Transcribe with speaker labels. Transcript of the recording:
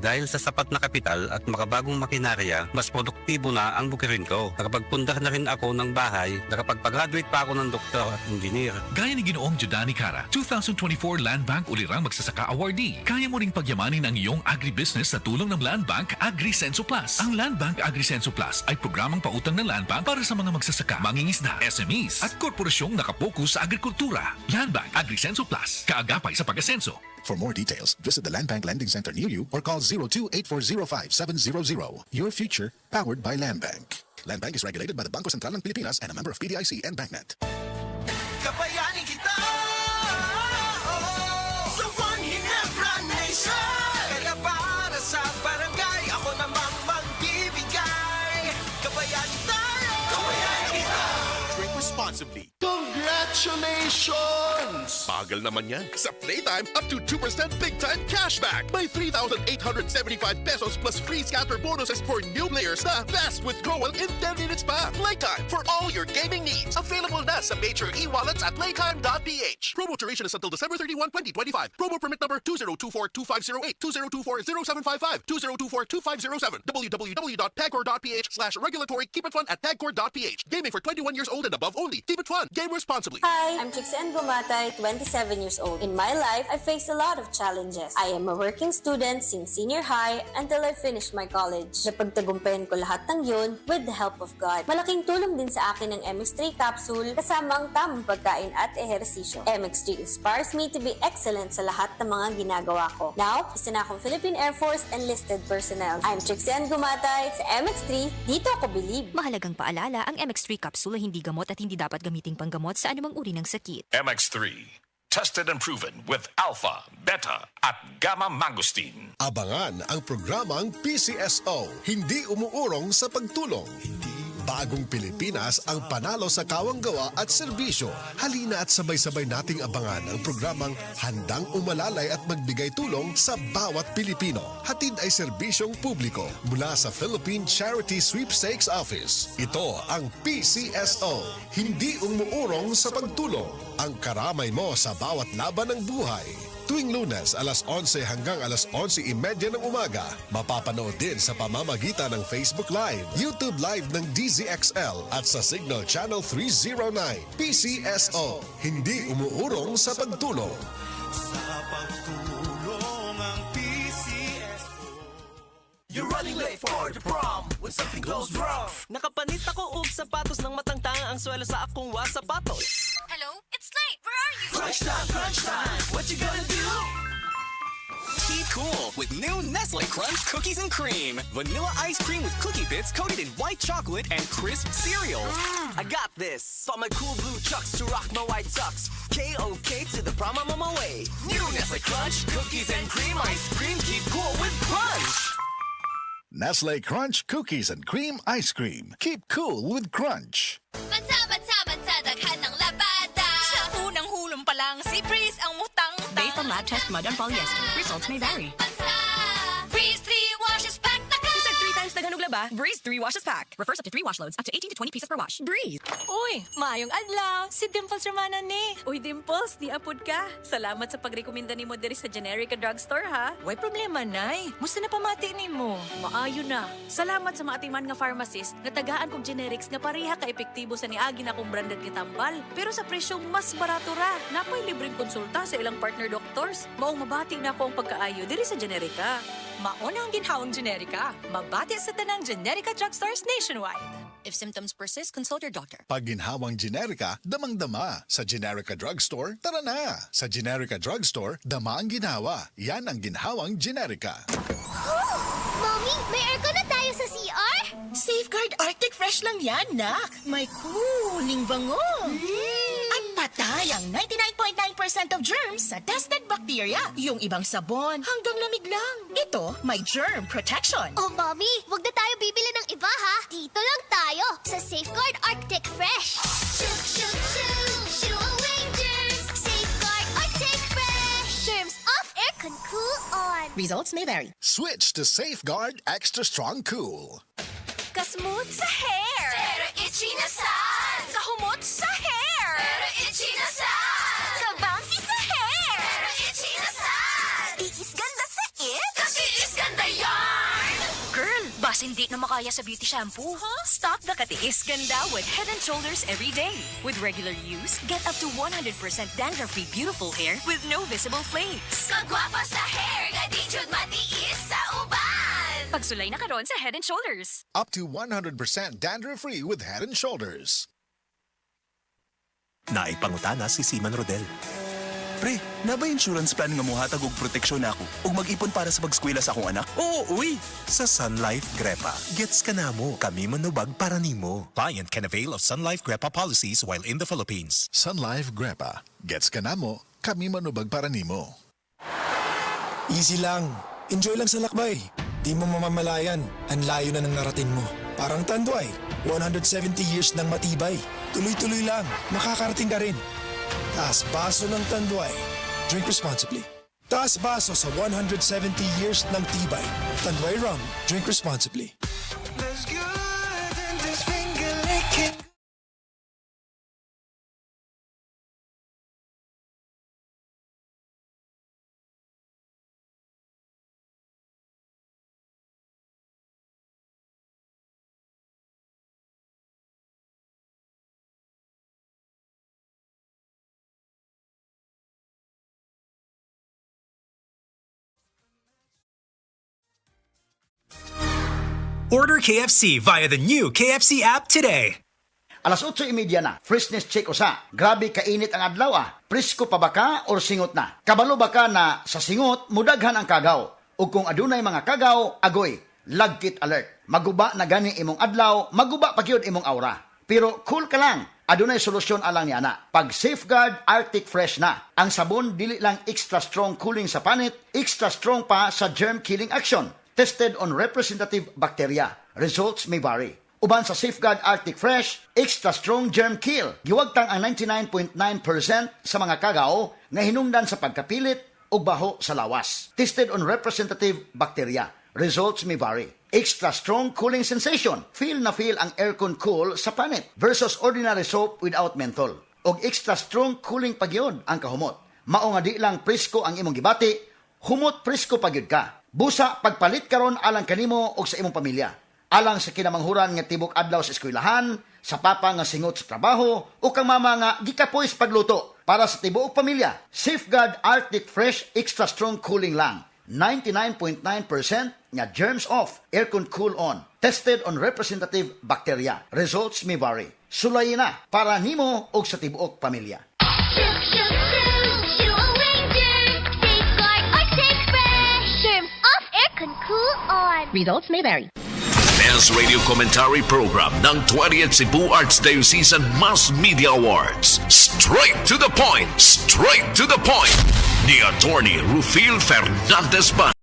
Speaker 1: Dahil sa sapat na kapital at makabagong makinarya, mas produktibo na ang bukirin ko. Nakapagpundar na rin ako ng bahay, nakapagpag-graduate pa ako ng doktor at engineer.
Speaker 2: Gaya ni Ginoong Jodani Cara, 2024 Land Bank Ulirang Magsasaka Awardee. Kaya mo ring pagyamanin ang iyong agribusiness sa tulong ng Land Bank AgriSenso Plus. Ang Land Bank AgriSenso Plus ay programang pautang ng Land Bank para sa mga magsasaka, mangingisda, SMEs at korporasyong nakapokus sa agrikultura. Land Bank AgriSenso Plus, kaagapay sa pag-asenso.
Speaker 3: For more details, visit the Land Bank Lending Center near you or call 02-8405-700. Your future, powered by Land Bank. Land Bank is regulated by the Bangko Sentral ng Pilipinas and a member of PDIC and BancNet.
Speaker 4: Kabayanin kita, sa One Ginebra Nation. Kaya para sa barangay, ako namang magbibigay. Kabayanin tayo, kabayanin kita.
Speaker 5: Drink responsibly.
Speaker 4: Congratulations!
Speaker 5: Bagal naman yan. Sa Playtime, up to 2% big time cashback. May 3,875 pesos plus free scatter bonuses for new players na fast withdrawal in 10 minutes pa. Playtime for all your gaming needs. Available na sa major e-wallets at playtime.ph. Promo duration is until December 31, 2025. Promo permit number 2024-2508, 2024-0755, 2024-2507, www.tagcore.ph/regulatory. Keep it fun at tagcore.ph. Gaming for 21 years old and above only. Keep it fun. Game responsibly.
Speaker 6: Hi, I'm Trixie Gumatay, 27 years old. In my life, I faced a lot of challenges. I am a working student since senior high until I finished my college. Napagtagumpayan ko lahat ng yun with the help of God. Malaking tulong din sa akin ang MX3 capsule kasama ang tamang pagkain at ehersisyo. MX3 inspires me to be excellent sa lahat ng mga ginagawa ko. Now, isa na akong Philippine Air Force enlisted personnel. I'm Trixie Gumatay sa MX3. Dito ako believe.
Speaker 7: Mahalagang paalala, ang MX3 capsule ay hindi gamot at hindi dapat gamiting panggamot sa anumang uri ng sakit.
Speaker 8: MX3, tested and proven with alpha, beta, at gamma mangosteen.
Speaker 3: Abangan ang programang PCSO, hindi umuurong sa pagtulong. Bagong Pilipinas ang panalo sa kawanggawa at serbisyo. Halina at sabay-sabay nating abangan ang programang handang umalalay at magbigay tulong sa bawat Pilipino. Hatid ay serbisyong publiko mula sa Philippine Charity Sweepstakes Office. Ito ang PCSO, hindi umuurong sa pagtulong. Ang karamay mo sa bawat laban ng buhay. Tuwing Lunes, alas 11 hanggang alas 11:30 ng umaga. Mapapanood din sa pamamagitan ng Facebook Live, YouTube Live ng DZXL at sa Signal Channel 309. PCSO, hindi umuurong sa pagtulong.
Speaker 4: Sa pagtulong ang PCSO. You're running late for the prom when something goes wrong. Nakapanit ako og sapatos ng matangtang ang swelo sa akong sapatos.
Speaker 7: Hello? It's late! Where are you?
Speaker 4: Crunch time, what you gonna do?
Speaker 9: Keep cool with new Nestle Crunch Cookies and Cream. Vanilla ice cream with cookie bits coated in white chocolate and crisp cereal.
Speaker 4: I got this. For my cool blue chucks to rock my white socks. K-O-K to the prom, I'm on my way. New Nestle Crunch Cookies and Cream ice cream. Keep cool with Crunch.
Speaker 3: Nestle Crunch Cookies and Cream Ice Cream. Keep cool with Crunch.
Speaker 7: Bansa, daghan ng labada. Sa unang hulong pa lang, si Breeze ang mutang. Based on lab test mud and polyester, results may vary. Breeze 3 washes pack na ka.
Speaker 10: Isang 3 times daghan og laba, Breeze 3 washes pack. Refers up to 3 wash loads, up to 18 to 20 pieces per wash. Breeze.
Speaker 11: Uy, maayong adlaw. Si Dimples Romana ni. Uy, Dimples, di apod ka. Salamat sa pagrekomenda nimo diri sa Generica Drugstore, ha? Way problema, nay. Musta na pamati nimo? Maayo na. Salamat sa maatiman nga pharmacist nga tagaan kog generics nga pareha ka epektibo sa niagi na kong branded nga tambal. Pero sa presyong mas barato ra. Napay libreng konsulta sa ilang partner doctors. Maong mabati na ako ang pagkaayo diri sa Generica.
Speaker 10: Mauna ang ginhawang Generica. Mabati sa tanang Generica Drugstores nationwide.
Speaker 7: If symptoms persist, consult your doctor.
Speaker 3: Pag ginhawang Generica, damang-dama. Sa Generica Drugstore, tara na! Sa Generica Drugstore, dama ang ginhawa. Yan ang ginhawang Generica.
Speaker 12: Mommy, may aircon na tayo sa CR?
Speaker 10: Safeguard Arctic Fresh lang yan, nak. May cooling bango. At patay ang 99.9% of germs sa tested bacteria. Yung ibang sabon, hanggang lamig lang. Ito, may germ protection.
Speaker 12: Oh, Mommy, wag na tayo bibili ng iba, ha? Dito lang tayo sa Safeguard Arctic Fresh. Shoo, shoo, shoo, shoo away germs. Safeguard Arctic Fresh. Germs off, aircon cool on.
Speaker 10: Results may vary.
Speaker 3: Switch to Safeguard Extra Strong Cool.
Speaker 11: Kasmooth sa hair.
Speaker 12: Pero itchy na sad.
Speaker 11: Kahumot sa hair.
Speaker 12: Pero itchy na sad.
Speaker 11: Kabouncy sa hair.
Speaker 12: Pero itchy na sad.
Speaker 11: Tiis ganda sa it.
Speaker 12: Kasi is ganda
Speaker 11: hindi na makaya sa beauty shampoo. Stop the katiis ganda with Head & Shoulders every day. With regular use, get up to 100% dandruff-free beautiful hair with no visible flakes.
Speaker 7: Kagwapa sa hair, gadijud matiis sa uban.
Speaker 11: Pagsulay na karon sa Head & Shoulders.
Speaker 3: Up to 100% dandruff-free with Head & Shoulders.
Speaker 13: Naipangutana si Seaman Rodel. Pre, na ba insurance plan nga mo hatag og proteksyon ako ug mag-ipon para sa pag-eskwela sa akong anak? Oo, uy! Sa Sun Life Grepa, gets ka na mo. Kami manubag para nimo. Client can avail of Sun Life Grepa policies while in the Philippines.
Speaker 3: Sun Life Grepa. Gets ka na mo, kami manubag para nimo.
Speaker 14: Easy lang. Enjoy lang sa lakbay. Di mo mamamalayan. Ang layo na ng narating mo. Parang Tanduay. 170 years ng matibay. Tuloy-tuloy lang. Makakarating ka rin. Taas baso ng Tanduay. Drink responsibly. Taas baso sa 170 years ng tibay. Tanduay Rum. Drink responsibly.
Speaker 15: Order KFC via the new KFC app today.
Speaker 16: Alas 8:30 na, freshness check usa. Grabe kainit ang adlaw ah. Presko pa ba ka or singot na? Kabalo ba ka na sa singot mudaghan ang kagaw? Ug kung adunay mga kagaw, agoy, lagkit alert. Maguba na gani imong adlaw, maguba pa gyud imong aura. Pero cool ka lang. Adunay solusyon alang ni ana. Pag Safeguard Arctic Fresh na. Ang sabon dili lang extra strong cooling sa panit, extra strong pa sa germ killing action. Tested on representative bacteria. Results may vary. Uban sa Safeguard Arctic Fresh, extra strong germ kill. Giwagtang ang 99.9% sa mga kagaw nga hinungdan sa pagkapilit o baho sa lawas. Tested on representative bacteria. Results may vary. Extra strong cooling sensation. Feel na feel ang aircon cool sa panit versus ordinary soap without menthol. Og extra strong cooling pagyod ang kahumot. Mao nga di lang presko ang imong gibati, humot presko pagyod ka. Busa pagpalit karon alang kanimo og sa imong pamilya. Alang sa kinamanghuran nga tibok adlaw sa eskwelahan, sa papa nga singot sa trabaho o kang mama nga gikapoy sa pagluto para sa tibuok pamilya. Safeguard Arctic Fresh extra strong cooling lang. 99.9% nga germs off, aircon cool on. Tested on representative bacteria. Results may vary. Sulayin na para nimo og sa tibuok pamilya.
Speaker 12: Shook, shook, shook, shoo away germs. Safeguard Arctic Fresh. Germs off, aircon cool on.
Speaker 17: Results may vary.
Speaker 8: Best Radio Commentary Program ng 20th Cebu Arts Diocese and Mass Media Awards. Straight to the point! Straight to the point! Ni Attorney Rufil Fernandez Ban.